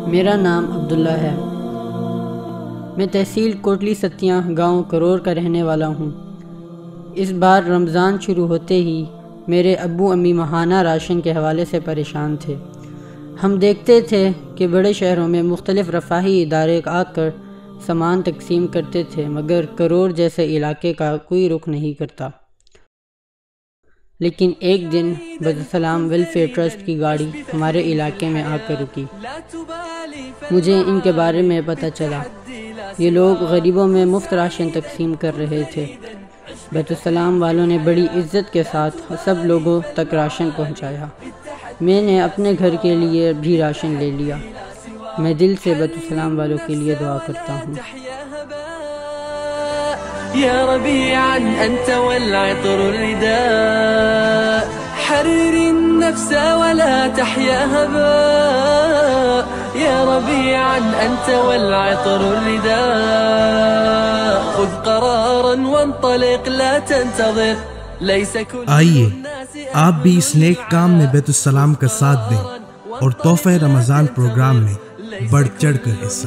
میرا نام عبداللہ ہے۔ میں تحصیل کوٹلی ستیاں گاؤں کرور کا رہنے والا ہوں۔ اس بار رمضان شروع ہوتے ہی میرے ابو امی ماہانہ راشن کے حوالے سے پریشان تھے۔ ہم دیکھتے تھے کہ بڑے شہروں میں مختلف رفاہی ادارے آ کر سامان تقسیم کرتے تھے، مگر کرور جیسے علاقے کا کوئی رخ نہیں کرتا۔ لیکن ایک دن بدسلام ویلفیئر ٹرسٹ کی گاڑی ہمارے علاقے میں آ کر رکی۔ مجھے ان کے بارے میں پتہ چلا۔ یہ لوگ غریبوں میں مفت راشن تقسیم کر رہے تھے۔ بیت السلام والوں نے بڑی عزت کے ساتھ سب لوگوں تک راشن پہنچایا۔ میں نے اپنے گھر کے لیے بھی راشن لے لیا۔ میں دل سے بیت السلام والوں کے لیے دعا کرتا ہوں۔ يا ربيعا أنت والعطر الرداء، حرر النفس ولا تحيا هباء. يا ربيعا أنت والعطر الرداء، خذ قرارا وانطلق لا تنتظر، ليس كل آئیے آپ بھی اس نیک کام میں بیت السلام کا ساتھ دیں اور تحفہ رمضان پروگرام میں بڑھ چڑھ کر حصہ۔